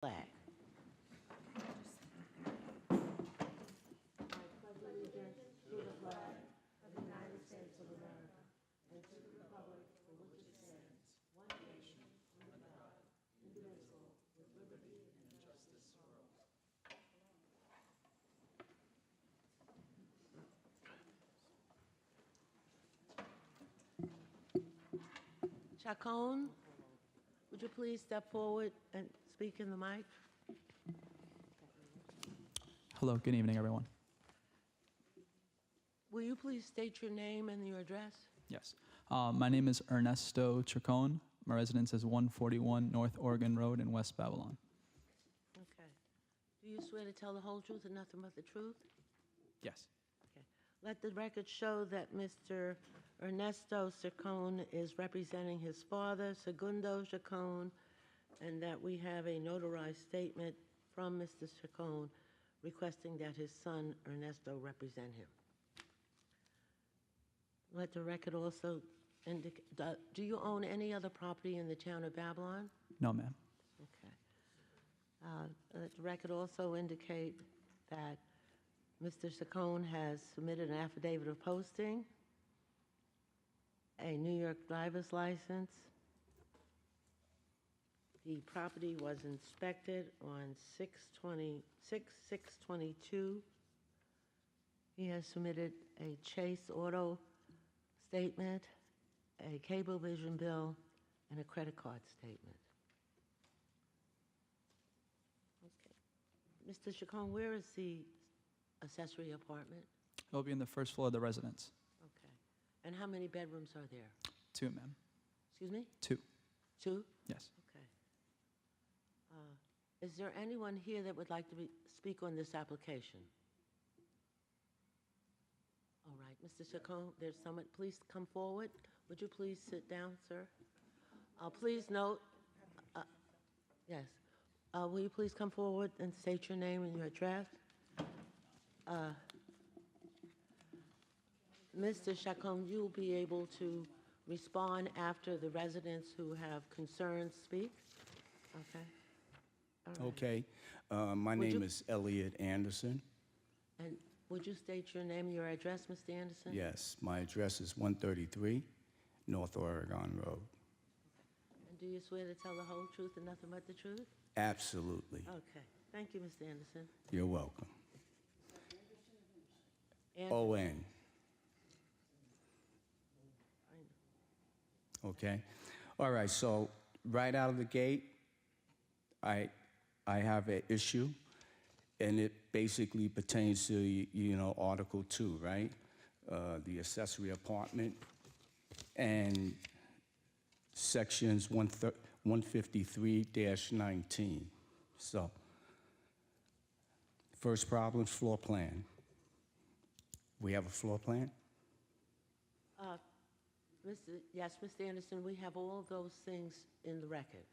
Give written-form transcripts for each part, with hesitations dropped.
flag. Chacon, would you please step forward and speak in the mic? Hello, good evening, everyone. Will you please state your name and your address? Yes. My name is Ernesto Chacon. My residence is 141 North Oregon Road in West Babylon. Okay. Do you swear to tell the whole truth and nothing but the truth? Yes. Okay. Let the record show that Mr. Ernesto Chacon is representing his father, Segundo Chacon, and that we have a notarized statement from Mr. Chacon requesting that his son Ernesto represent him. Let the record also indicate, do you own any other property in the town of Babylon? No, ma'am. Okay. Let the record also indicate that Mr. Chacon has submitted an affidavit of posting, a New York driver's license. The property was inspected on 6/22. He has submitted a Chase Auto statement, a Cablevision bill, and a credit card statement. Okay. Mr. Chacon, where is the accessory apartment? It'll be in the first floor of the residence. Okay. And how many bedrooms are there? 2, ma'am. Excuse me? 2. 2? Yes. Okay. Is there anyone here that would like to speak on this application? All right, Mr. Chacon, there's someone. Please come forward. Would you please sit down, sir? Please note, yes. Will you please come forward and state your name and your address? Mr. Chacon, you'll be able to respond after the residents who have concerns speak. Okay. All right. Okay. My name is Elliot Anderson. And would you state your name and your address, Mr. Anderson? Yes, my address is 133 North Oregon Road. And do you swear to tell the whole truth and nothing but the truth? Absolutely. Okay. Thank you, Mr. Anderson. You're welcome. And O-N. Okay. All right, so right out of the gate, I have an issue, and it basically pertains to, Article 2, right? The accessory apartment, and sections 153-19. So, first problem, floor plan. We have a floor plan? Yes, Mr. Anderson, we have all those things in the record.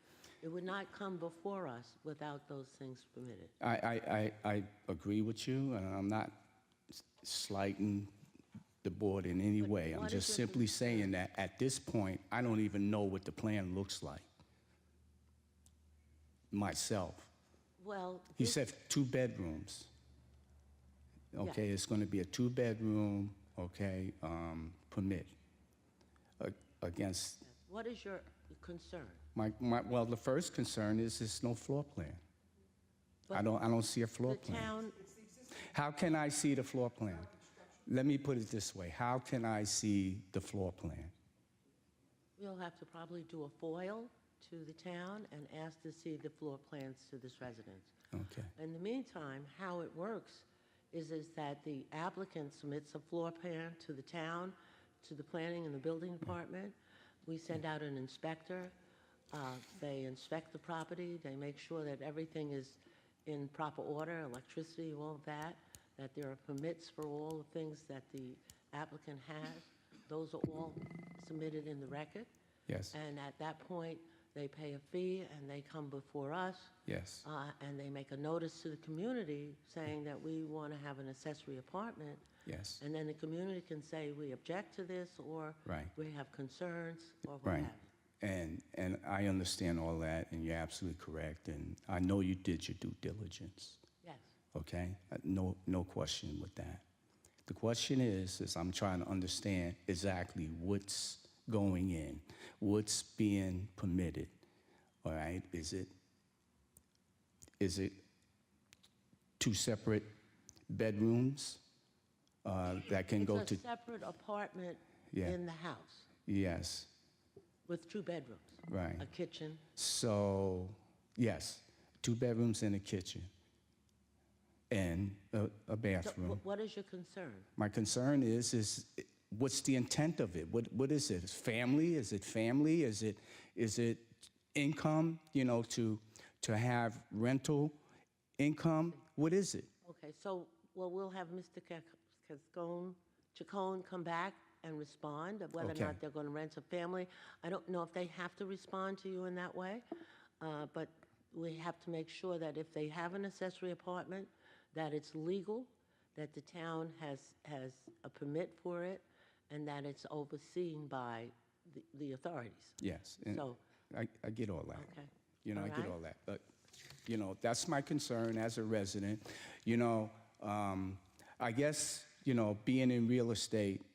It would not come before us without those things permitted. I agree with you, and I'm not slighting the board in any way. I'm just simply saying that at this point, I don't even know what the plan looks like myself. Well, He said 2 bedrooms. Okay, It's going to be a 2-bedroom, okay, permit against. what is your concern? Well, the first concern is there's no floor plan. I don't see a floor The plan. town, How can I see the floor plan? Let me put it this way. How can I see the floor plan? we'll have to probably do a FOIL to the town and ask to see the floor plans to this residence. Okay. In the meantime, how it works is that the applicant submits a floor plan to the town, to the planning and the building department. We send out an inspector. They inspect the property. They make sure that everything is in proper order, electricity, all of that there are permits for all the things that the applicant has. Those are all submitted in the record. Yes. And at that point, they pay a fee and they come before us. Yes. And they make a notice to the community saying that we want to have an accessory apartment. Yes. And then the community can say, we object to this, or Right. we have concerns, or what Right. have you. And I understand all that, and you're absolutely correct, and I know you did your due diligence, Yes. okay? No question with that. The question is I'm trying to understand exactly what's going in, what's being permitted, all right? Is it two separate bedrooms that can go to? It's a separate apartment Yeah. in the house Yes, with 2 bedrooms. right. A kitchen. So, yes, 2 bedrooms and a kitchen and a So bathroom. what is your concern? My concern is what's the intent of it? What is it? Is family? Is it family? Is it income? You know, to have rental income? What is it? Okay, so, well, we'll have Mr. Chacon come back and respond of whether or Okay. not they're going to rent a family. I don't know if they have to respond to you in that way, but we have to make sure that if they have an accessory apartment, that it's legal, that the town has a permit for it, and that it's overseen by the authorities. Yes, and So, I get all that. okay. You know, All I get right. all that. But, you know, that's my concern as a resident. You know, I guess, you know, being in real estate,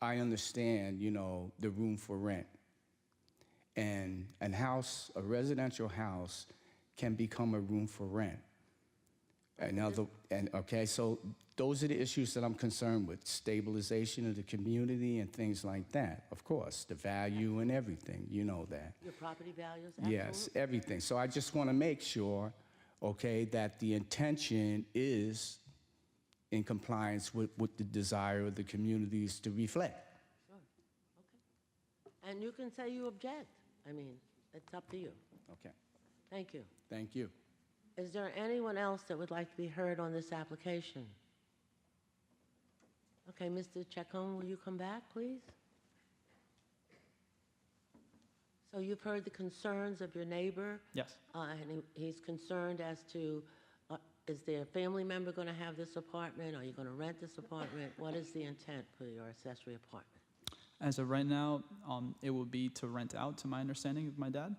I understand, you know, the room for rent. And a residential house can become a room for rent. Okay, so those are the issues that I'm concerned with, stabilization of the community and things like that. Of course, the value and everything, you know that. Your property values? Yes, Absolutely. everything. So I just want to make sure, okay, that the intention is in compliance with the desire of the communities to reflect. Sure, okay. And you can say you object. I mean, it's up to you. Okay, Thank you. thank you. Is there anyone else that would like to be heard on this application? Okay, Mr. Chacon, will you come back, please? So you've heard the concerns of your neighbor, Yes. and he's concerned as to, is their family member going to have this apartment? Are you going to rent this apartment? What is the intent for your accessory apartment? As of right now, it would be to rent out, to my understanding of my dad.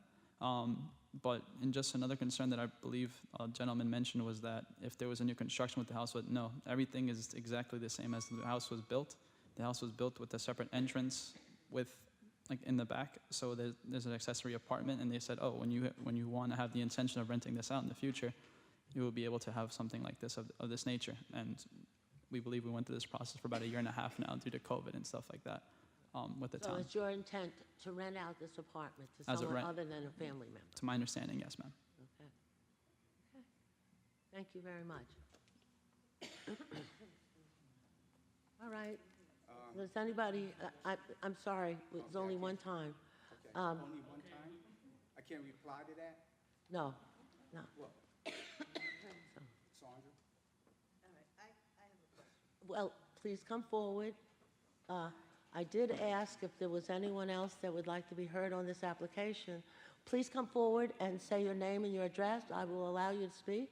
But and just another concern that I believe a gentleman mentioned was that if there was a new construction with the house, but no, everything is exactly the same as the house was built. The house was built with a separate entrance with, like, in the back. So there's an accessory apartment, and they said, oh, when you want to have the intention of renting this out in the future, you will be able to have something like this of this nature. And we believe we went through this process for about 1.5 years now due to COVID and stuff like that with the So town. it's your intent to rent out this apartment to As a someone rent. other than a family member? To my understanding, yes, ma'am. Okay. Okay. Thank you very much. All right. Does anybody, I'm sorry, it was only one time. Only one time? I can't reply to that? No, no. What? Sandra? Well, please come forward. I did ask if there was anyone else that would like to be heard on this application. Please come forward and say your name and your address. I will allow you to speak.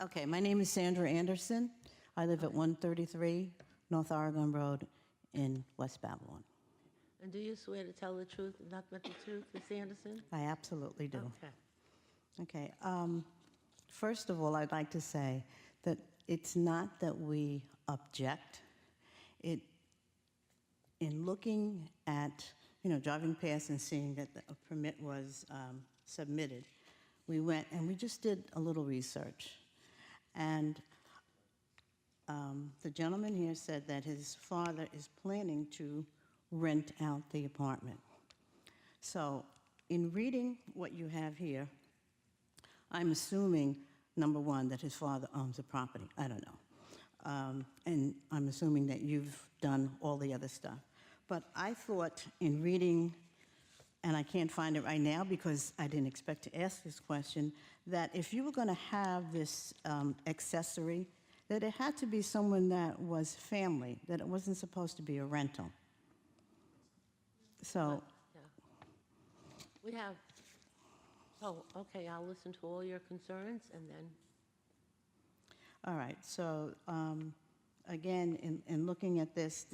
Okay, my name is Sandra Anderson. I live at 133 North Oregon Road in West Babylon. And do you swear to tell the truth and nothing but the truth, Ms. Anderson? I absolutely do. Okay. Okay, first of all, I'd like to say that it's not that we object. In looking at, driving past and seeing that a permit was submitted, we went and we just did a little research. And the gentleman here said that his father is planning to rent out the apartment. So in reading what you have here, I'm assuming, number one, that his father owns the property. I don't know. And I'm assuming that you've done all the other stuff. But I thought in reading, and I can't find it right now because I didn't expect to ask this question, that if you were going to have this accessory, that it had to be someone that was family, that it wasn't supposed to be a rental. So, Yeah. We have Oh, okay, I'll listen to all your concerns and then, All right, so again, in looking at this,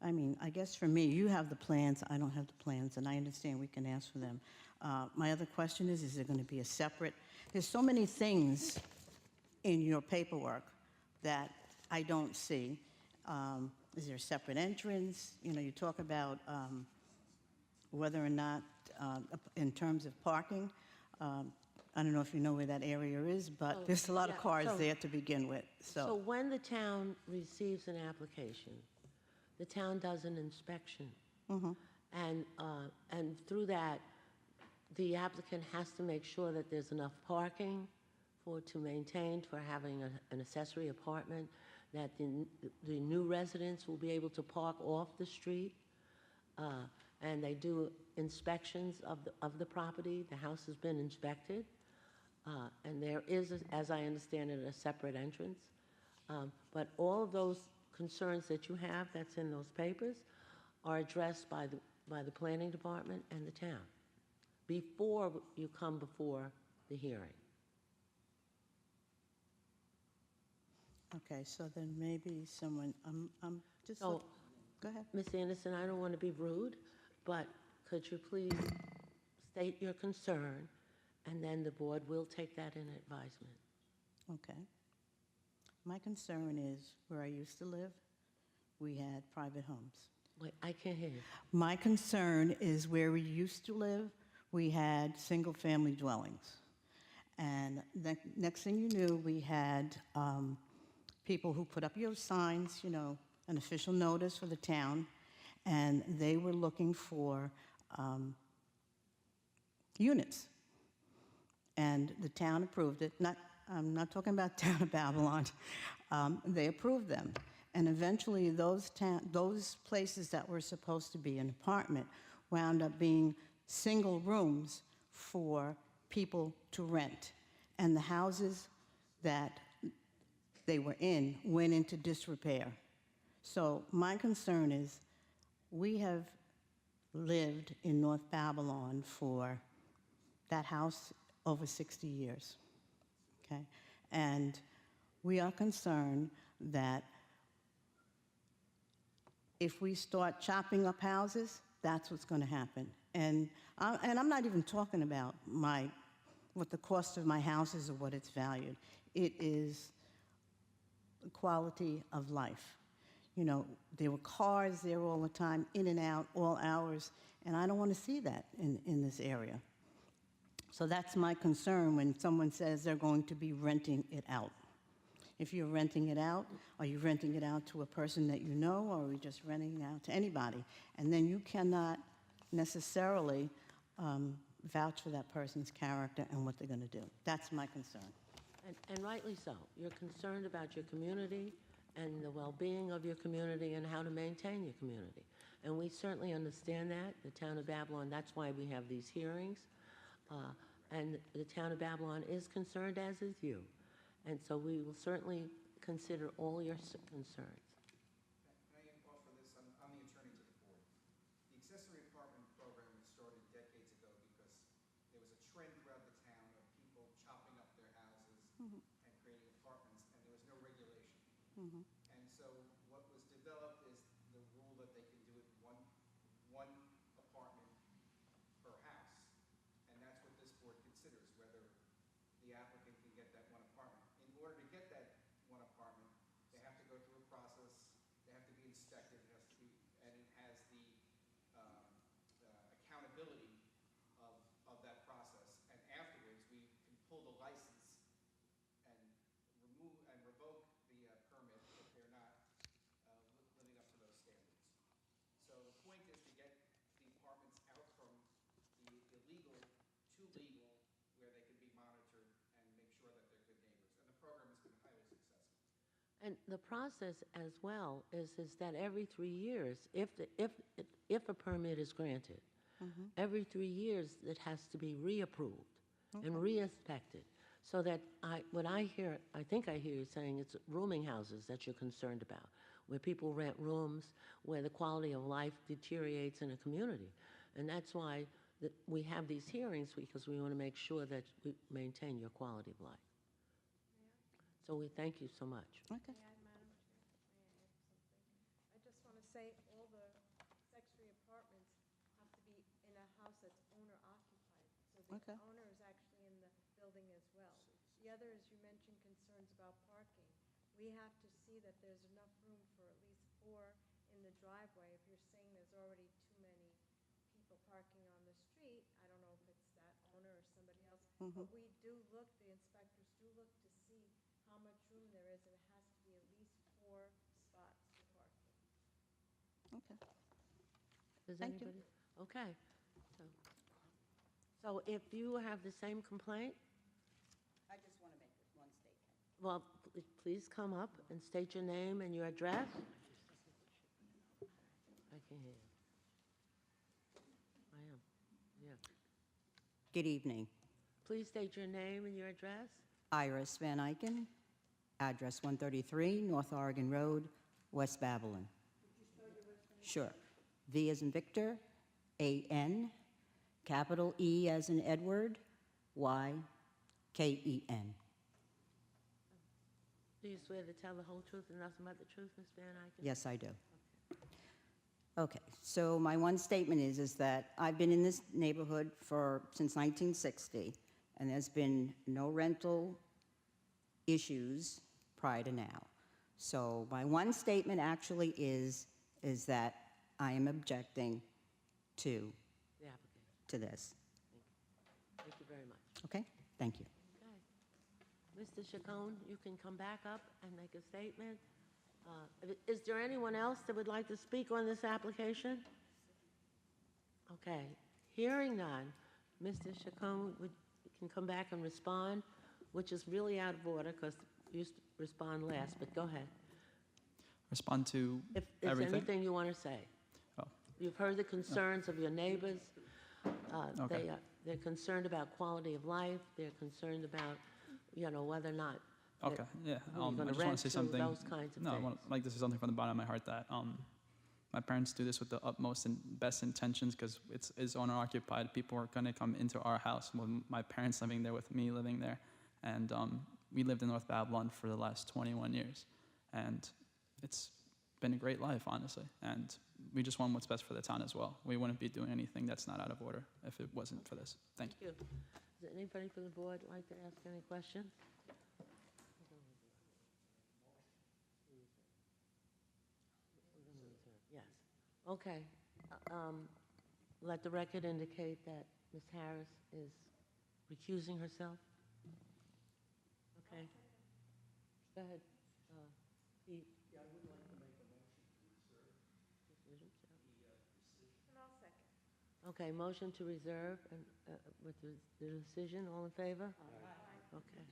I mean, I guess for me, you have the plans, I don't have the plans, and I understand we can ask for them. My other question is there going to be a separate, there's so many things in your paperwork that I don't see. Is there a separate entrance? You know, you talk about whether or not, in terms of parking, I don't know if you know where that area is, but Oh, there's a lot of yeah, cars so- there to begin with, so when the town receives an application, the town does an inspection. And through that, the applicant has to make sure that there's enough parking to maintain, for having an accessory apartment, that the new residents will be able to park off the street. And they do inspections of the property. The house has been inspected. And there is, as I understand it, a separate entrance. But all of those concerns that you have that's in those papers are addressed by the planning department and the town before you come before the hearing. Okay, so then maybe someone, I'm just, So, go ahead. Ms. Anderson, I don't want to be rude, but could you please state your concern, and then the board will take that in advisement. Okay. My concern is where I used to live, we had private homes. Wait, I can't hear you. My concern is where we used to live, we had single-family dwellings. And the next thing you knew, we had people who put up your signs, you know, an official notice for the town, and they were looking for units. And the town approved it. I'm not talking about town of Babylon. They approved them. And eventually, those places that were supposed to be an apartment wound up being single rooms for people to rent. And the houses that they were in went into disrepair. So my concern is, we have lived in North Babylon for that house over 60 years, okay? And we are concerned that if we start chopping up houses, that's what's going to happen. And I'm not even talking about what the cost of my house is or what it's valued. It is the quality of life. You know, there were cars there all the time, in and out, all hours, and I don't want to see that in this area. So that's my concern when someone says they're going to be renting it out. If you're renting it out, are you renting it out to a person that you know, or are you just renting it out to anybody? And then you cannot necessarily vouch for that person's character and what they're going to do. That's my concern. And rightly so. You're concerned about your community and the well-being of your community and how to maintain your community. And we certainly understand that. The town of Babylon, that's why we have these hearings. And the town of Babylon is concerned, as is you. And so we will certainly consider all your concerns. Can I offer this? I'm the attorney to the board. The accessory apartment program was started decades ago because there was a trend throughout the town of people chopping up their houses and creating apartments, and there was no regulation. And so what was developed is the rule that they can do it one apartment per house. And that's what this board considers, whether the applicant can get that one apartment. In order to get that one apartment, they have to go through a process, they have to be inspected, it has to be, and it has the accountability of that process. And afterwards, we can pull the license and remove and revoke the permit if they're not living up to those standards. So the point is to get the apartments out from the illegal to legal, where they can be monitored and make sure that they're good neighbors. And the program has been highly successful. And the process as well is that every 3 years, if a permit is granted, every 3 years it has to be reapproved and re-inspected. So that what I think I hear you saying it's rooming houses that you're concerned about, where people rent rooms, where the quality of life deteriorates in a community. And that's why that we have these hearings because we want to make sure that we maintain your quality of life. So we thank you so much. Okay. May I, Madam Chair? May I add something? I just want to say all the accessory apartments have to be in a house that's owner occupied. So Okay. the owner is actually in the building as well. The other is you mentioned concerns about parking. We have to see that there's enough room for at least 4 in the driveway. If you're saying there's already too many people parking on the street, I don't know if it's that owner or somebody else. But we do look, the inspectors do look to see how much room there is, and it has to be at least 4 spots for parking. Okay. Does Thank you. anybody? Okay. So if you have the same complaint, I just want to make one statement. well, please come up and state your name and your address. I can hear you. I am, yeah. Good evening. Please state your name and your address. Iris Van Eycken, address 133 North Oregon Road, West Babylon. Sure. V as in Victor, A-N, capital E as in Edward, Y-K-E-N. Do you swear to tell the whole truth and nothing but the truth, Ms. Van Eycken? Yes, I do. Okay, so my one statement is that I've been in this neighborhood since 1960, and there's been no rental issues prior to now. So my one statement actually is that I am objecting to The application. this. Thank you very much. Okay? Thank you. Okay. Mr. Chacon, you can come back up and make a statement. Is there anyone else that would like to speak on this application? Okay. Hearing none, Mr. Chacon can come back and respond, which is really out of order because you used to respond last, but go ahead. Respond to If there's everything? anything you want to say. Oh. You've heard the concerns of your neighbors. Okay. They're concerned about quality of life. They're concerned about, whether or not. Okay, yeah. who you're gonna I just want rent to say to, something. those kinds of No, I things. want like this is something from the bottom of my heart that my parents do this with the utmost and best intentions because it's owner occupied. People are going to come into our house with my parents living there, with me living there, and we lived in North Babylon for the last 21 years, and it's been a great life, honestly. And we just want what's best for the town as well. We wouldn't be doing anything that's not out of order if it wasn't for this. Thank you. Does anybody from the board like to ask any questions? Yes. Okay. Let the record indicate that Ms. Harris is recusing herself. Okay. Go ahead. Pete. Yeah, I would like to make a motion to reserve the decision. And I'll second. Okay, motion to reserve and with the decision, all in favor? Okay.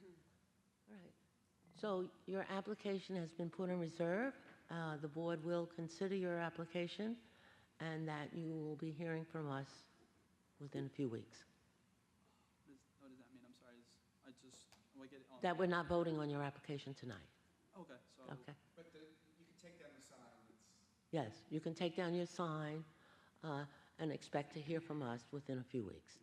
All right. So your application has been put on reserve. The board will consider your application, and that you will be hearing from us within a few weeks. What does that mean? I'm sorry. I just get it. That we're not voting on your application tonight. Okay. So. Okay? But you can take down the sign. Yes, you can take down your sign and expect to hear from us within a few weeks.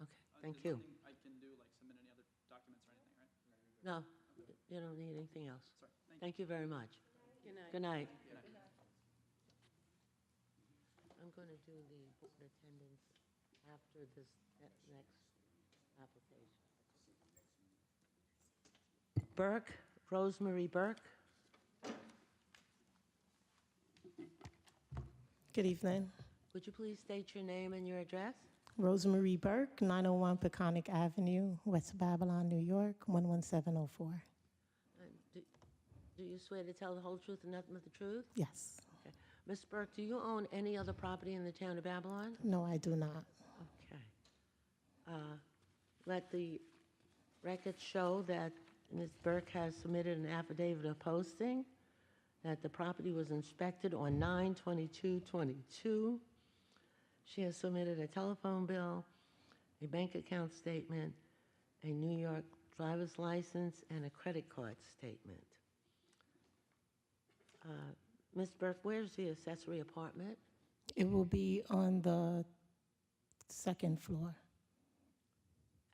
Okay, thank There's you. nothing I can do, like submit any other documents or anything, right? No, you don't need anything else. Sorry. Thank you very much. Good night. Good night. I'm going to do the attendance after this next application. Burke, Rosemary Burke. Good evening. Would you please state your name and your address? Rosemary Burke, 901 Peconic Avenue, West Babylon, New York, 11704. Do you swear to tell the whole truth and nothing but the truth? Yes. Okay. Ms. Burke, do you own any other property in the town of Babylon? No, I do not. Okay. Let the record show that Ms. Burke has submitted an affidavit of posting, that the property was inspected on 9/22/22. She has submitted a telephone bill, a bank account statement, a New York driver's license, and a credit card statement. Ms. Burke, where's the accessory apartment? It will be on the second floor.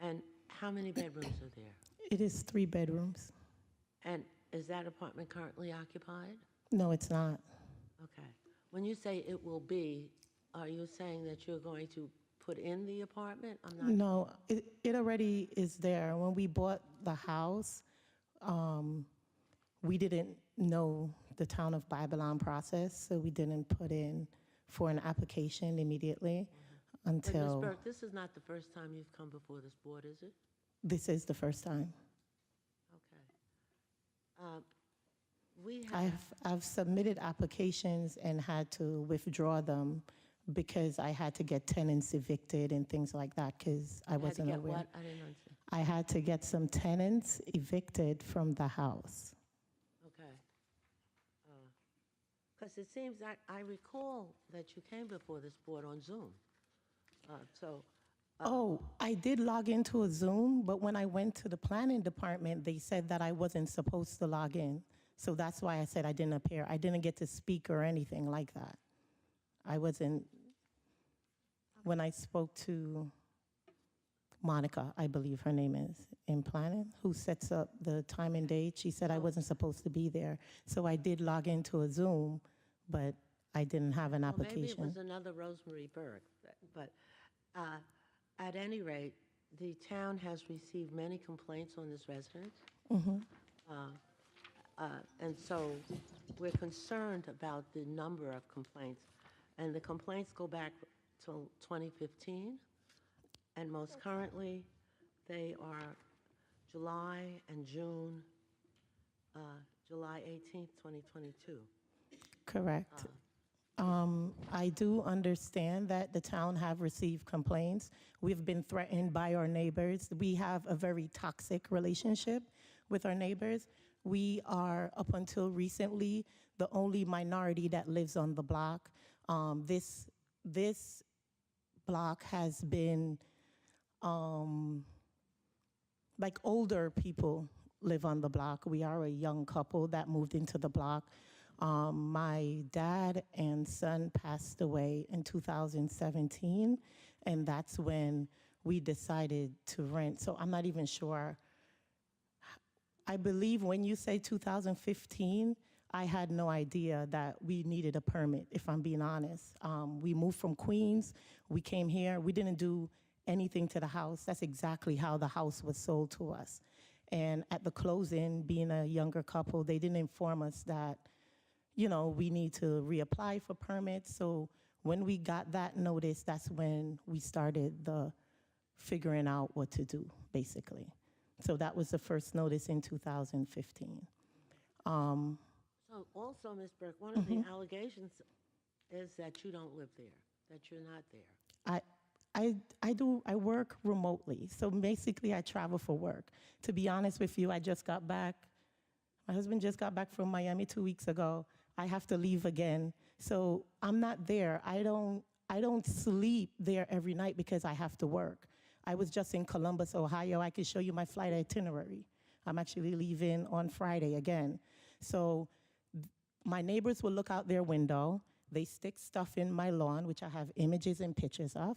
And how many bedrooms are there? It is 3 bedrooms. And is that apartment currently occupied? No, it's not. Okay. When you say it will be, are you saying that you're going to put in the apartment? I'm not. No, it already is there. When we bought the house, we didn't know the town of Babylon process, so we didn't put in for an application immediately But Ms. until Burke, this is not the first time you've come before this board, is it? this is the first time. Okay. We have, I've submitted applications and had to withdraw them because I had to get tenants evicted and things like that because I had to wasn't get aware. what? I didn't understand. I had to get some tenants evicted from the house. Okay. Because it seems I recall that you came before this board on Zoom. So, Oh, I did log into a Zoom, but when I went to the planning department, they said that I wasn't supposed to log in. So that's why I said I didn't appear. I didn't get to speak or anything like that. I wasn't, when I spoke to Monica, I believe her name is, in planning, who sets up the time and date, she said I wasn't supposed to be there. So I did log into a Zoom, but I didn't have an well, maybe application. it was another Rosemary Burke. But at any rate, the town has received many complaints on this residence. And so we're concerned about the number of complaints. And the complaints go back till 2015. And most currently, they are July and June, July 18th, 2022. Correct. I do understand that the town have received complaints. We've been threatened by our neighbors. We have a very toxic relationship with our neighbors. We are, up until recently, the only minority that lives on the block. This block has been, like older people live on the block. We are a young couple that moved into the block. My dad and son passed away in 2017, and that's when we decided to rent. So I'm not even sure. I believe when you say 2015, I had no idea that we needed a permit, if I'm being honest. We moved from Queens, we came here, we didn't do anything to the house. That's exactly how the house was sold to us. And at the closing, being a younger couple, they didn't inform us that, you know, we need to reapply for permits. So when we got that notice, that's when we started the figuring out what to do, basically. So that was the first notice in 2015. So also, Ms. Burke, one of the allegations is that you don't live there, that you're not there. I work remotely. So basically I travel for work. To be honest with you, I just got back. My husband just got back from Miami 2 weeks ago. I have to leave again. So I'm not there. I don't sleep there every night because I have to work. I was just in Columbus, Ohio. I could show you my flight itinerary. I'm actually leaving on Friday again. So my neighbors will look out their window. They stick stuff in my lawn, which I have images and pictures of.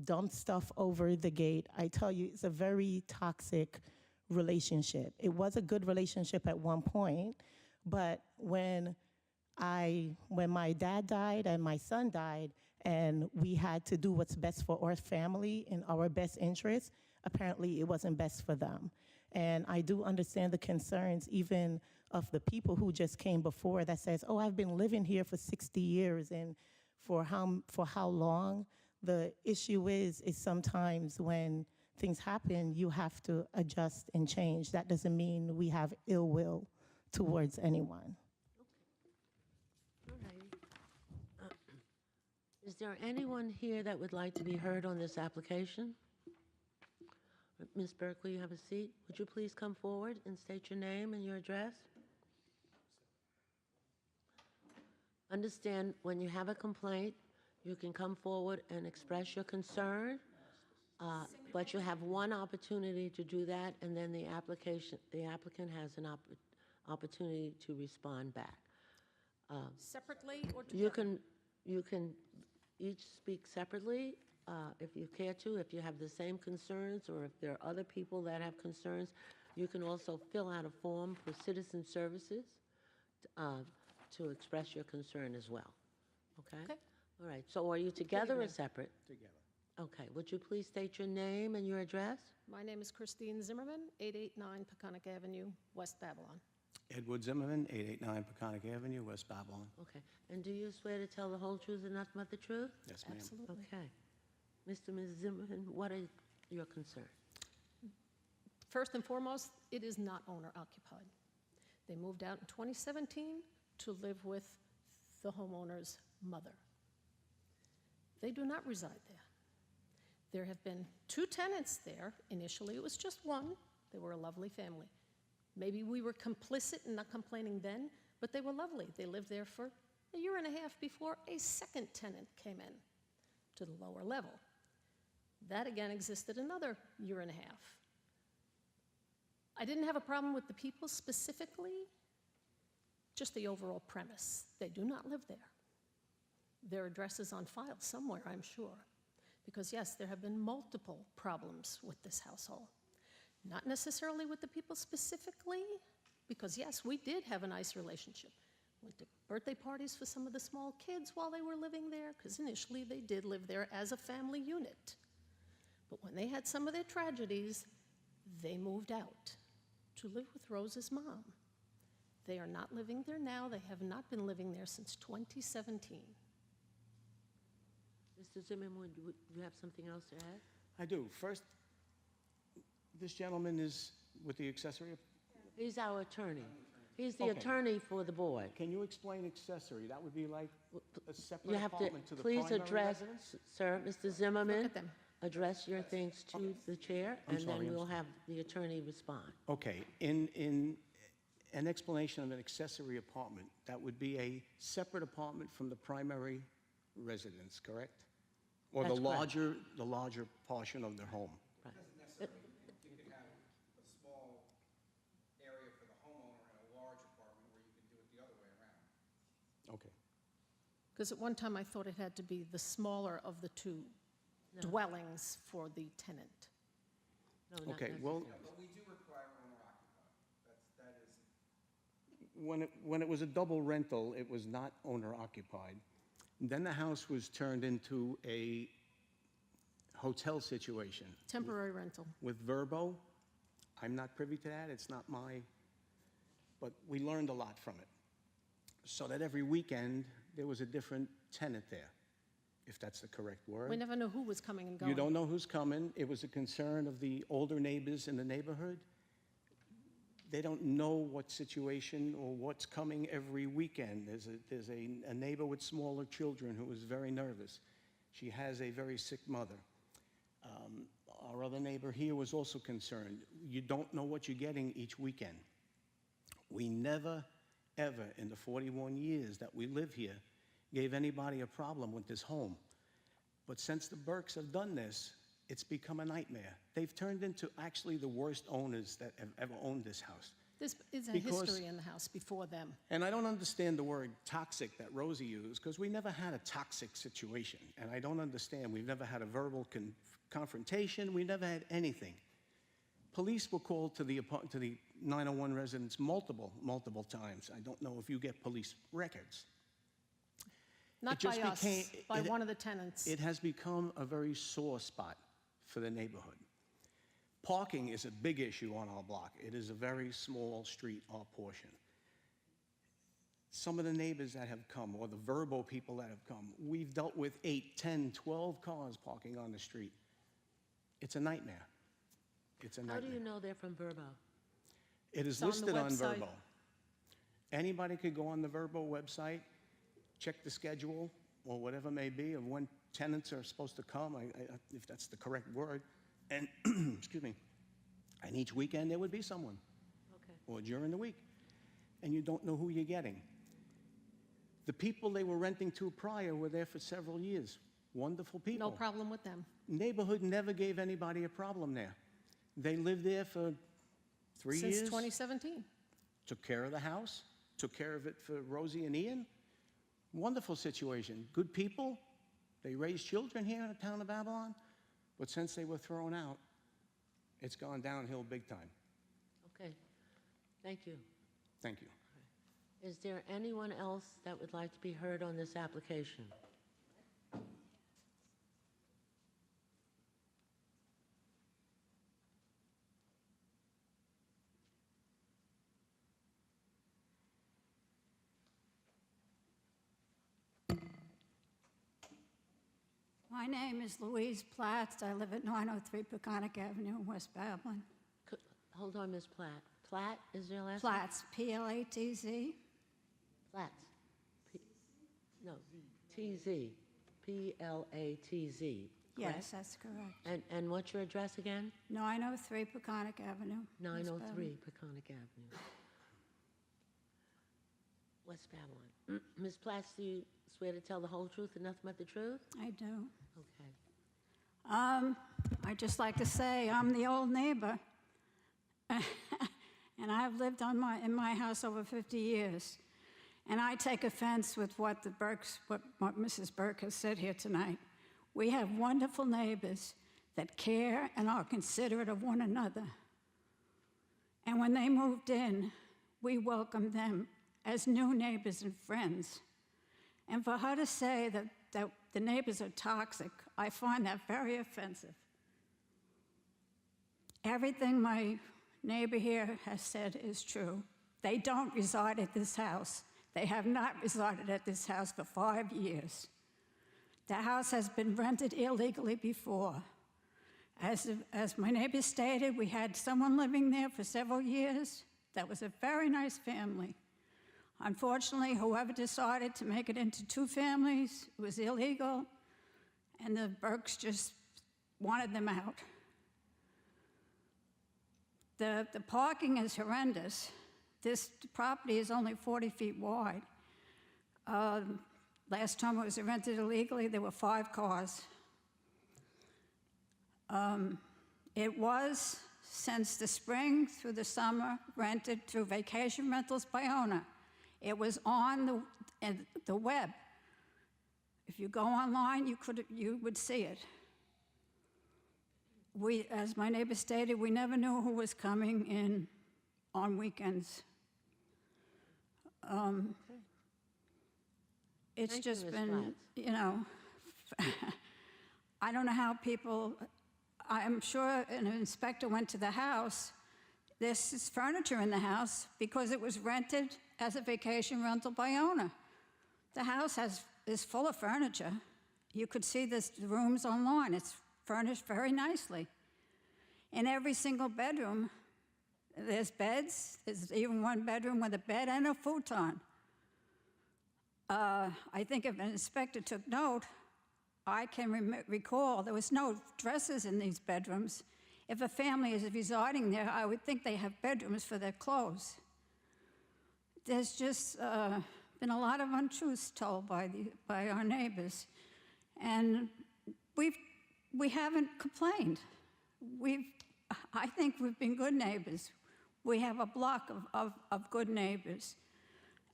Dump stuff over the gate. I tell you, it's a very toxic relationship. It was a good relationship at one point, but when my dad died and my son died, and we had to do what's best for our family in our best interest, apparently it wasn't best for them. And I do understand the concerns even of the people who just came before that says, oh, I've been living here for 60 years, and for how long? The issue is sometimes when things happen, you have to adjust and change. That doesn't mean we have ill will towards anyone. All right. Is there anyone here that would like to be heard on this application? Ms. Burke, will you have a seat? Would you please come forward and state your name and your address? Understand, when you have a complaint, you can come forward and express your concern, but you have one opportunity to do that, and then the applicant has an opportunity to respond back. Separately or You together? can each speak separately, if you care to, if you have the same concerns, or if there are other people that have concerns, you can also fill out a form for citizen services uh, to express your concern as well. Okay? Okay. All right, so are you together or evening. separate? Together. Okay, would you please state your name and your address? My name is Christine Zimmerman, 889 Peconic Avenue, West Babylon. Edward Zimmerman, 889 Peconic Avenue, West Babylon. Okay, and do you swear to tell the whole truth and nothing but the truth? Yes, ma'am. Absolutely. Okay. Mr. and Ms. Zimmerman, what are your concerns? First and foremost, it is not owner-occupied. They moved out in 2017 to live with the homeowner's mother. They do not reside there. There have been 2 tenants there. Initially, it was just one. They were a lovely family. Maybe we were complicit in not complaining then, but they were lovely. They lived there for a year and a half before a second tenant came in to the lower level. That again existed another year and a half. I didn't have a problem with the people specifically, just the overall premise. They do not live there. Their address is on file somewhere, I'm sure. Because yes, there have been multiple problems with this household. Not necessarily with the people specifically, because yes, we did have a nice relationship. Went to birthday parties for some of the small kids while they were living there, because initially they did live there as a family unit. But when they had some of their tragedies, they moved out to live with Rose's mom. They are not living there now. They have not been living there since 2017. Mr. Zimmerman, would you have something else to add? I do. First, this gentleman is with the accessory. He's our attorney. He's the Okay. attorney for the board. Can you explain accessory? That would be like a separate You have to, apartment to the please primary address, residence? sir, Mr. Zimmerman, Look at them. address your things to the chair, I'm and sorry, then I'm we'll sorry. have the attorney respond. Okay, in an explanation of an accessory apartment, that would be a separate apartment from the primary residence, correct? Or That's correct. the larger portion of their home? Right. You could have a small area for the homeowner and a large apartment, or you could do it the other way around. Okay. Because at one time I thought it had to be the smaller of the 2 No. dwellings for the tenant. No, not Okay, well, necessarily. But we do require owner occupied. That is, when it was a double rental, it was not owner occupied. Then the house was turned into a hotel situation Temporary rental. with Verbo. I'm not privy to that, it's not my, but we learned a lot from it. So that every weekend, there was a different tenant there, if that's the correct word. We never knew who was coming and going. You don't know who's coming. It was a concern of the older neighbors in the neighborhood. They don't know what situation or what's coming every weekend. There's a neighbor with smaller children who is very nervous. She has a very sick mother. Our other neighbor here was also concerned. You don't know what you're getting each weekend. We never, ever, in the 41 years that we live here, gave anybody a problem with this home. But since the Burkes have done this, it's become a nightmare. They've turned into actually the worst owners that have ever owned this house. This is a Because- history in the house before them. And I don't understand the word toxic that Rosie used, because we never had a toxic situation. And I don't understand. We've never had a verbal confrontation. We never had anything. Police were called to the 901 residence multiple times. I don't know if you get police records. Not It just by us, became- by it- one of the tenants. It has become a very sore spot for the neighborhood. Parking is a big issue on our block. It is a very small street, our portion. Some of the neighbors that have come, or the Verbo people that have come, we've dealt with 8, 10, 12 cars parking on the street. It's a nightmare. It's a How nightmare. do you know they're from Verbo? It is It's on the listed on website. Verbo. Anybody could go on the Verbo website, check the schedule, or whatever may be, of when tenants are supposed to come, if that's the correct word, and, excuse me, and each weekend there would be someone, Okay. or during the week, and you don't know who you're getting. The people they were renting to prior were there for several years. Wonderful people. No problem with them. Neighborhood never gave anybody a problem there. They lived there for 3 years. Since 2017. Took care of the house, took care of it for Rosie and Ian. Wonderful situation. Good people, They raised children here in the town of Babylon, but since they were thrown out, it's gone downhill big time. Okay, thank you. Thank you. Is there anyone else that would like to be heard on this application? My name is Louise Platts. I live at 903 Peconic Avenue in West Babylon. Hold on, Ms. Platt. Platt is your last name? Platts, P-L-A-T-Z. Platts. No, T-Z, P-L-A-T-Z. Yes, that's correct. And what's your address again? 903 Peconic Avenue. West 903 Babylon. Peconic Avenue. West Babylon. Ms. Platts, do you swear to tell the whole truth and nothing but the truth? I do. Okay. I'd just like to say I'm the old neighbor. And I've lived in my house over 50 years. And I take offense with what Mrs. Burke has said here tonight. We have wonderful neighbors that care and are considerate of one another. And when they moved in, we welcomed them as new neighbors and friends. And for her to say that the neighbors are toxic, I find that very offensive. Everything my neighbor here has said is true. They don't reside at this house. They have not resided at this house for 5 years. The house has been rented illegally before. As my neighbor stated, we had someone living there for several years. That was a very nice family. Unfortunately, whoever decided to make it into 2 families, it was illegal, and the Burkes just wanted them out. The parking is horrendous. This property is only 40 feet wide. Last time it was rented illegally, there were 5 cars. It was, since the spring through the summer, rented through Vacation Rentals by owner. It was on the web. If you go online, you would see it. As my neighbor stated, we never knew who was coming in on weekends. It's Thank you, just Ms. been, I don't know how people, I'm sure an inspector went to the house. There's this furniture in the house because it was rented as a vacation rental by owner. The house is full of furniture. You could see the rooms online. It's furnished very nicely. In every single bedroom, there's beds. There's even one bedroom with a bed and a futon. I think if an inspector took note, I can recall there was no dressers in these bedrooms. If a family is residing there, I would think they have bedrooms for their clothes. There's just been a lot of untruths told by our neighbors, and we haven't complained. I think we've been good neighbors. We have a block of good neighbors,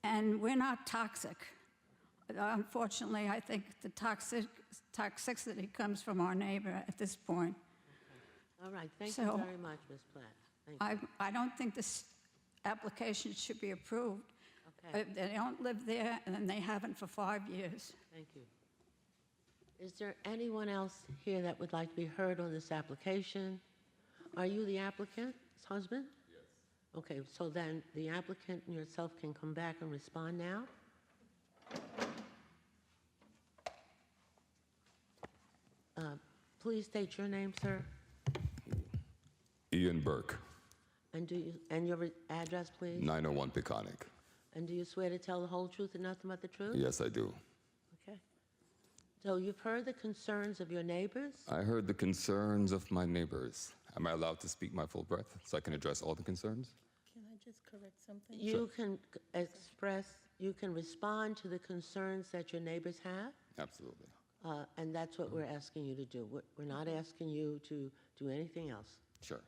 and we're not toxic. Unfortunately, I think the toxicity comes from our neighbor at this point. All right, thank So, you very much, Ms. Platt. Thank you. I don't think this application should be approved. Okay, They don't live there, and they haven't for 5 years. thank you. Is there anyone else here that would like to be heard on this application? Are you the applicant's husband? Yes. Okay, so then the applicant and yourself can come back and respond now. Please state your name, sir, Ian Burke, and your address, please. 901 Peconic. And do you swear to tell the whole truth and nothing but the truth? Yes, I do. Okay. So you've heard the concerns of your neighbors? I heard the concerns of my neighbors. Am I allowed to speak my full breath so I can address all the concerns? Can I just correct something? You can respond to the concerns that your neighbors have, Absolutely. and that's what we're asking you to do. We're not asking you to do anything else. Sure.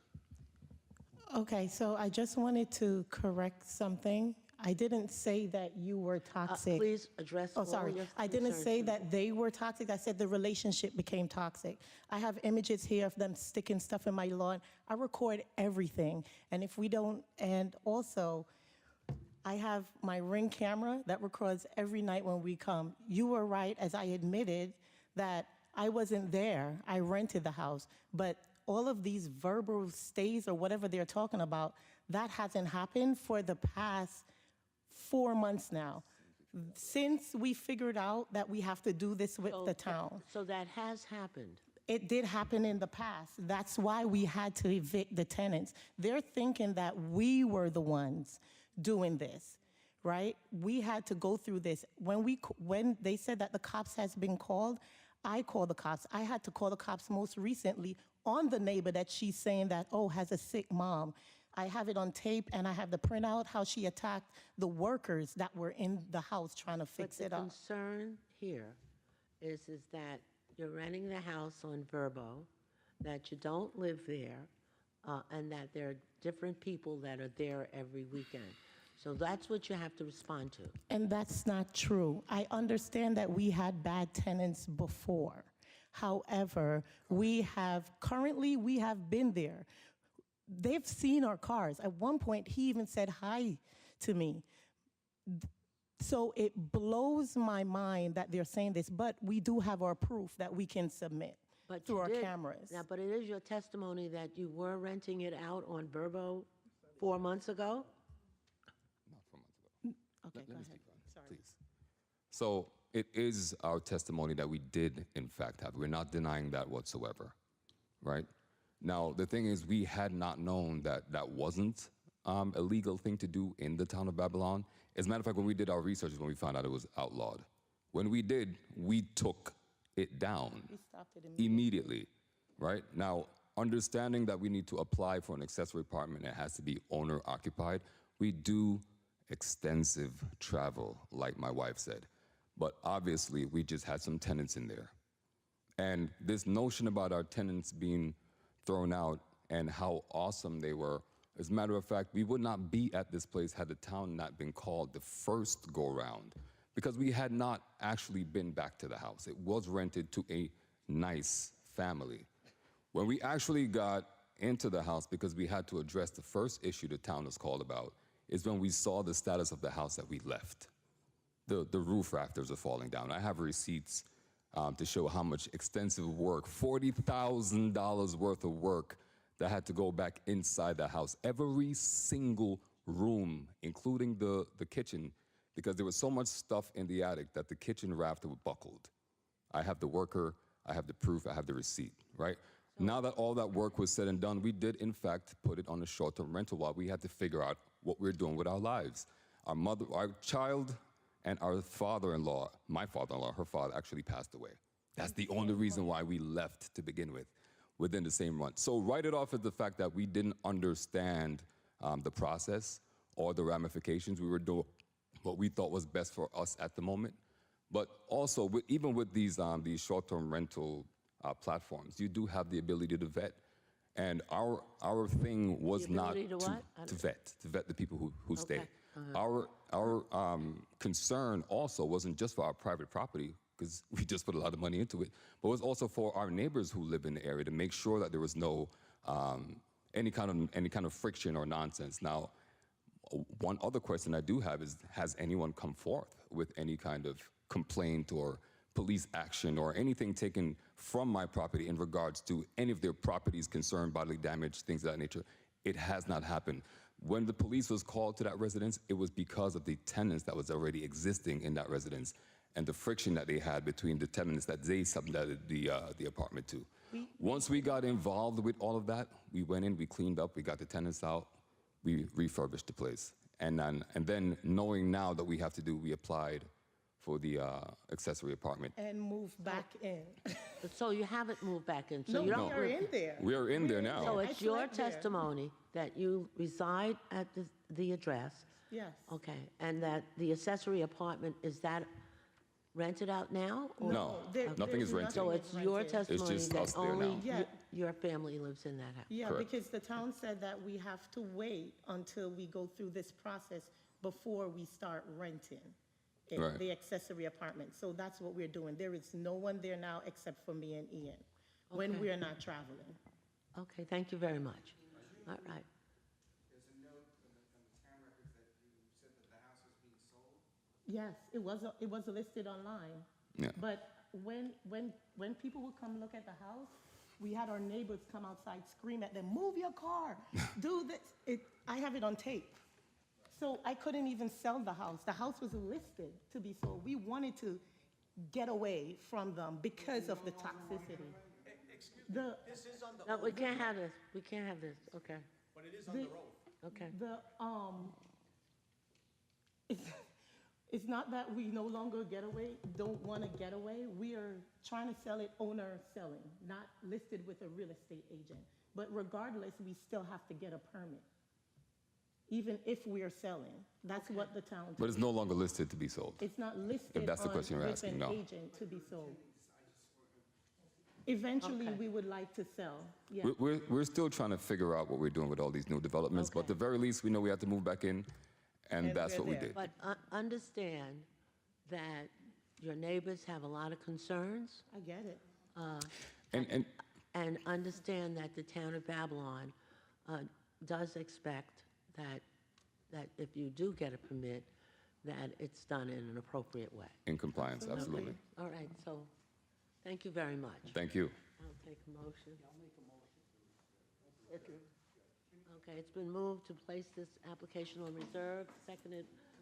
Okay, so I just wanted to correct something. I didn't say that you were toxic. Please address Oh, all sorry. your I didn't concerns. say that they were toxic. I said the relationship became toxic. I have images here of them sticking stuff in my lawn. I record everything. And if we don't, and also, I have my Ring camera that records every night when we come. You were right, as I admitted, that I wasn't there. I rented the house. But all of these verbal stays or whatever they're talking about, that hasn't happened for the past 4 months now. Since we figured out that we have to do this with the town. So that has happened. It did happen in the past. That's why we had to evict the tenants. They're thinking that we were the ones doing this, right? We had to go through this. When they said that the cops has been called, I called the cops. I had to call the cops most recently on the neighbor that she's saying that, oh, has a sick mom. I have it on tape, and I have the printout how she attacked the workers that were in the house trying to fix it But the up. concern here is that you're renting the house on Verbo, that you don't live there, and that there are different people that are there every weekend. So that's what you have to respond to. And that's not true. I understand that we had bad tenants before. However, we have been there. They've seen our cars. At one point, he even said hi to me. So it blows my mind that they're saying this, but we do have our proof that we can submit But through you our did- cameras. Now, but it is your testimony that you were renting it out on Verbo 4 months ago? Not 4 months ago. Okay, Let go me ahead. speak, Ron, Sorry. please. So it is our testimony that we did, in fact, have. We're not denying that whatsoever, right? Now, the thing is, we had not known that that wasn't a legal thing to do in the town of Babylon. As a matter of fact, when we did our research, when we found out it was outlawed. When we did, we took it down We stopped it immediately. immediately, right? Now, understanding that we need to apply for an accessory apartment, it has to be owner occupied. We do extensive travel, like my wife said. But obviously, we just had some tenants in there. And this notion about our tenants being thrown out and how awesome they were, as a matter of fact, we would not be at this place had the town not been called the first go-round, because we had not actually been back to the house. It was rented to a nice family. When we actually got into the house, because we had to address the first issue the town was called about, is when we saw the status of the house that we left. The roof rafters are falling down. I have receipts to show how much extensive work, $40,000 worth of work that had to go back inside the house. Every single room, including the kitchen, because there was so much stuff in the attic that the kitchen rafter buckled. I have the worker, I have the proof, I have the receipt, right? Now that all that work was said and done, we did, in fact, put it on a short-term rental while we had to figure out what we're doing with our lives. Our child and our father-in-law, my father-in-law, her father actually passed away. That's the only reason why we left to begin with, within the same month. So write it off as the fact that we didn't understand the process or the ramifications. We were doing what we thought was best for us at the moment. But also, even with these short-term rental platforms, you do have the ability to vet. And our thing was The not ability to what? to vet the people who stay. Okay. Our concern also wasn't just for our private property, because we just put a lot of money into it, but it was also for our neighbors who live in the area to make sure that there was no any kind of friction or nonsense. Now, one other question I do have is, has anyone come forth with any kind of complaint or police action or anything taken from my property in regards to any of their properties concerned, bodily damage, things of that nature? It has not happened. When the police was called to that residence, it was because of the tenants that was already existing in that residence and the friction that they had between the tenants that they subletted the apartment to. Once we got involved with all of that, we went in, we cleaned up, we got the tenants out, we refurbished the place. And then knowing now that we applied for the accessory apartment. And move back in. So you haven't moved back in, so No, you we don't are live- in there. We are in there now. So I it's your slept there. testimony that you reside at the address, Yes. okay, and that the accessory apartment, is that rented out now? or- No, There- nothing there's is rented. So it's your rented. testimony just that us there only, now. Yeah, your family lives in that house? Yeah, Correct. because the town said that we have to wait until we go through this process before we start renting Right. the accessory apartment. So that's what we're doing. There is no one there now except for me and Ian, when Okay. we're not traveling. Okay, thank you very much. All right. There's a note in the town records that you said that the house was being sold. Yes, it was listed online. Yeah. But when people would come look at the house, we had our neighbors come outside, scream at them, "Move your car, do this." I have it on tape. So I couldn't even sell the house. The house was listed to be sold. We wanted to get away from them because of the toxicity. The, No, we can't have this. We can't have this. Okay, But it is on the road. okay. it's not that we no longer don't want to get away. We are trying to sell it owner selling, not listed with a real estate agent. But regardless, we still have to get a permit, even if we are selling. That's what the town. But it's no longer listed to be sold. It's not listed that's the on question you're with asking, an no. agent to be sold. Eventually, Okay. we would like to sell, yeah. We're still trying to figure out what we're doing with all these new developments, but at the very least, we know we have to move back in, and And that's we're what we there. did. But understand that your neighbors have a lot of concerns, I get it. And understand that the town of Babylon does expect that if you do get a permit, that it's done in an appropriate way. in compliance, absolutely. All right, so, thank you very much. Thank you. I'll take a motion. Okay, it's been moved to place this application on reserve,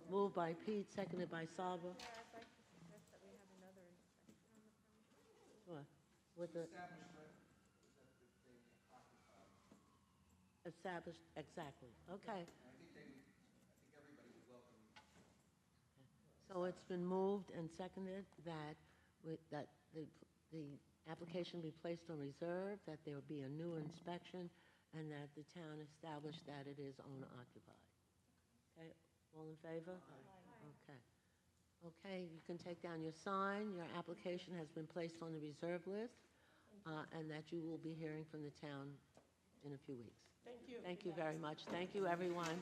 moved by Pete, seconded by Saba. I'd like to suggest that we have another inspection on the premises. What? With the established, exactly, okay. I think everybody would welcome. So it's been moved and seconded that the application be placed on reserve, that there will be a new inspection, and that the town establish that it is owner occupied. Okay, all in favor? Okay. Okay, you can take down your sign. Your application has been placed on the reserve list, and that you will be hearing from the town in a few weeks. Thank you. Thank you very much. Thank you, everyone.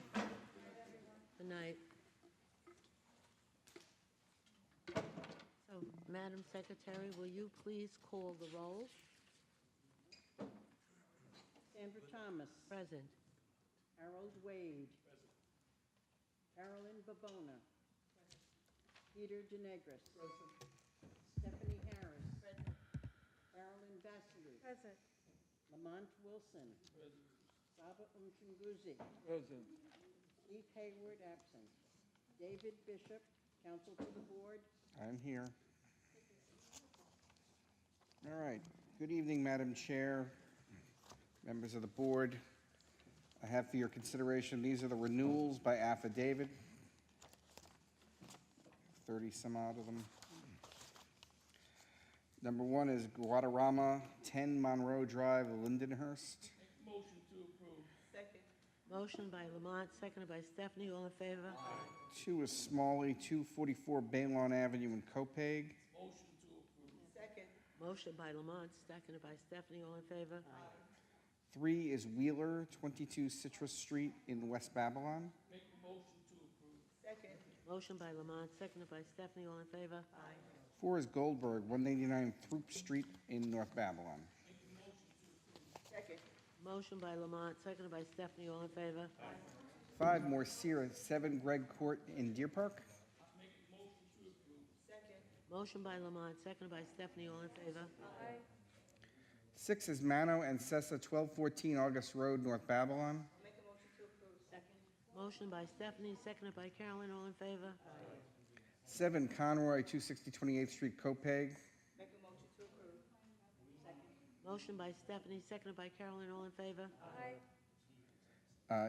Good night. So, Madam Secretary, will you please call the roll? Sandra Thomas. Present. Harold Wade. Carolyn Babona. Peter Denegris. Stephanie Harris. Carolyn Vasily. Present. Lamont Wilson. Saba Umchunguzi. Keith Hayward, absent. David Bishop, counsel to the board. I'm here. All right. Good evening, Madam Chair, members of the board. I have for your consideration, these are the renewals by affidavit. 30 some odd of them. Number one is Guadarrama, 10 Monroe Drive, Lindenhurst. Motion by Lamont, seconded by Stephanie. All in favor? Two is Smalley, 244 Baylon Avenue in Copaig. Motion by Lamont, seconded by Stephanie. All in favor? Three is Wheeler, 22 Citrus Street in West Babylon. Motion by Lamont, seconded by Stephanie. All in favor? Four is Goldberg, 189 Throop Street in North Babylon. Motion by Lamont, seconded by Stephanie. All in favor? Five, Morcera, 7 Greg Court in Deer Park. Motion by Lamont, seconded by Stephanie. All in favor? Six is Mano and Sessa, 1214 August Road, North Babylon. Motion by Stephanie, seconded by Carolyn. All in favor? Seven, Conroy, 260 28th Street, Copaig. Motion by Stephanie, seconded by Carolyn. All in favor?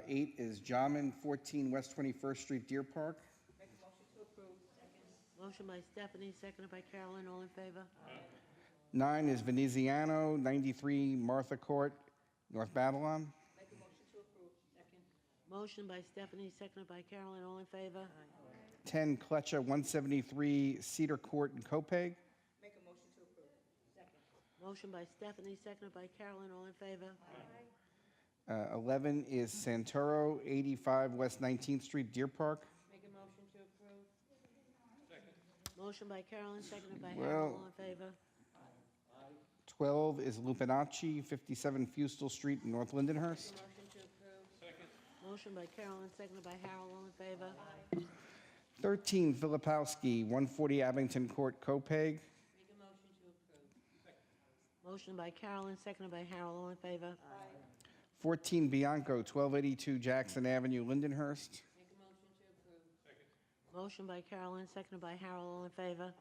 Eight is Jamin, 14 West 21st Street, Deer Park. Motion by Stephanie, seconded by Carolyn. All in favor? Nine is Veneziano, 93 Martha Court, North Babylon. Motion by Stephanie, seconded by Carolyn. All in favor? 10, Kletcha, 173 Cedar Court in Copaig. Motion by Stephanie, seconded by Carolyn. All in favor? 11 is Santoro, 85 West 19th Street, Deer Park. Make a motion to approve. Motion by Carolyn, seconded by Well- Harold. All in favor? 12 is Lupinacci, 57 Fustel Street, North Lindenhurst. Motion to approve. Motion by Carolyn, seconded by Harold. All in favor? 13, Filipowski, 140 Abington Court, Copeg. Make a motion to approve. Motion by Carolyn, seconded by Harold. All in favor? 14, Bianco, 1282 Jackson Avenue, Lindenhurst. Make a motion to approve. Motion by Carolyn, seconded by Harold. All in favor?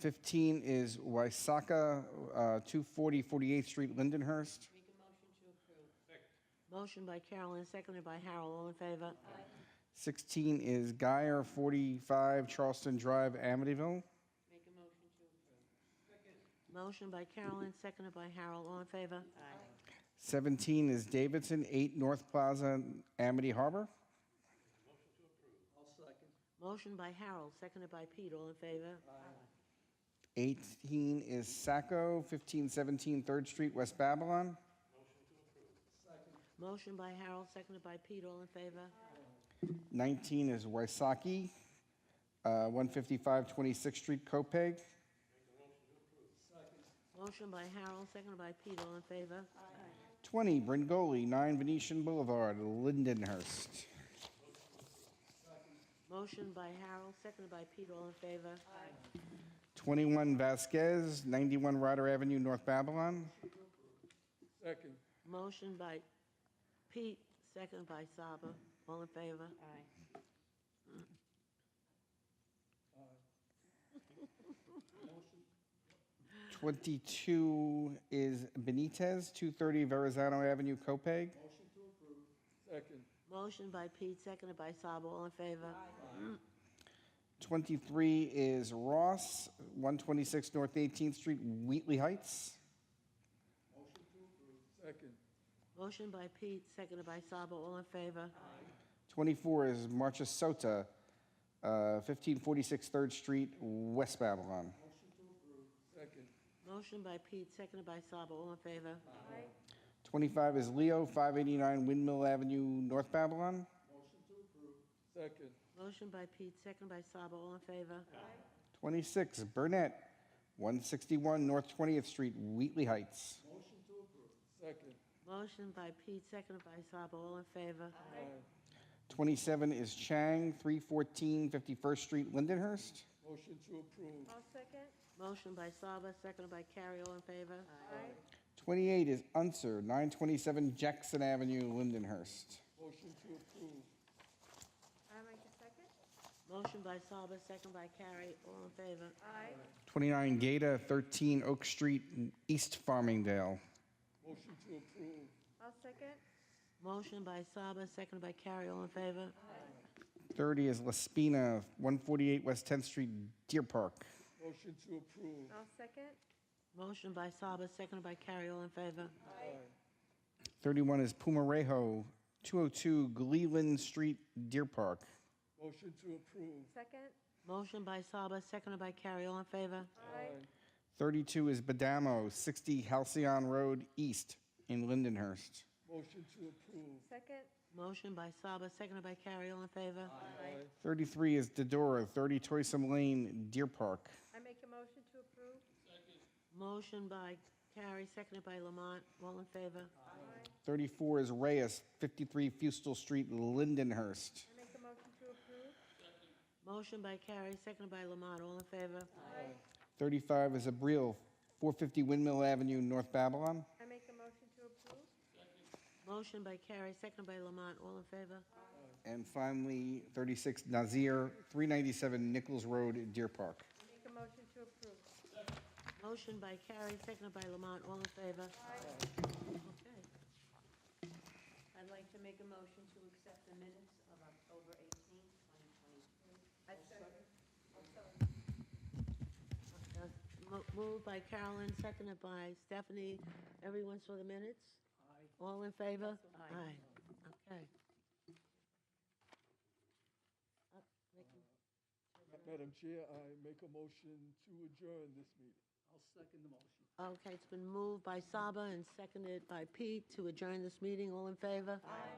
15 is Waisaka, 240 48th Street, Lindenhurst. Make a motion to approve. Motion by Carolyn, seconded by Harold. All in favor? 16 is Geyer, 45 Charleston Drive, Amityville. Make a motion to approve. Motion by Carolyn, seconded by Harold. All in favor? 17 is Davidson, 8 North Plaza, Amity Harbor. Motion by Harold, seconded by Pete. All in favor? 18 is Sacco, 1517 3rd Street, West Babylon. Motion by Harold, seconded by Pete. All in favor? 19 is Waisaki, 155 26th Street, Copeg. Motion by Harold, seconded by Pete. All in favor? 20, Bringoli, 9 Venetian Boulevard, Lindenhurst. Motion by Harold, seconded by Pete. All in favor? 21, Vasquez, 91 Ryder Avenue, North Babylon. Motion by Pete, seconded by Saba. All in favor? 22 is Benitez, 230 Verrazano Avenue, Copeg. Motion by Pete, seconded by Saba. All in favor? 23 is Ross, 126 North 18th Street, Wheatley Heights. Motion by Pete, seconded by Saba. All in favor? 24 is Marchesota, 1546 3rd Street, West Babylon. Motion by Pete, seconded by Saba. All in favor? 25 is Leo, 589 Windmill Avenue, North Babylon. Motion by Pete, seconded by Saba. All in favor? 26, Burnett, 161 North 20th Street, Wheatley Heights. Motion by Pete, seconded by Saba. All in favor? 27 is Chang, 314 51st Street, Lindenhurst. I'll second. Motion by Saba, seconded by Carrie. All in favor? 28 is Unser, 927 Jackson Avenue, Lindenhurst. I make a second. Motion by Saba, seconded by Carrie. All in favor? 29 Gata, 13 Oak Street, East Farmingdale. I'll second. Motion by Saba, seconded by Carrie. All in favor? 30 is La Spina, 148 West 10th Street, Deer Park. I'll second. Motion by Saba, seconded by Carrie. All in favor? 31 is Pumarejo, 202 Gleeland Street, Deer Park. Second. Motion by Saba, seconded by Carrie. All in favor? 32 is Badamo, 60 Halcyon Road East in Lindenhurst. Second. Motion by Saba, seconded by Carrie. All in favor? 33 is Dodora, 30 Toysam Lane, Deer Park. I make a motion to approve. Motion by Carrie, seconded by Lamont. All in favor? 34 is Reyes, 53 Fustel Street, Lindenhurst. I make a motion to approve. Motion by Carrie, seconded by Lamont. All in favor? 35 is Abril, 450 Windmill Avenue, North Babylon. I make a motion to approve. Motion by Carrie, seconded by Lamont. All in favor? And finally, 36 Nazir, 397 Nichols Road, Deer Park. I make a motion to approve. Motion by Carrie, seconded by Lamont. All in favor? Okay. I'd like to make a motion to accept the minutes of October 18th, 2023. Moved by Carolyn, seconded by Stephanie. Everyone saw the minutes? All in favor? Aye. Okay. Madam Chair, I make a motion to adjourn this meeting. I'll second the motion. Okay, it's been moved by Saba and seconded by Pete to adjourn this meeting. All in favor? Aye.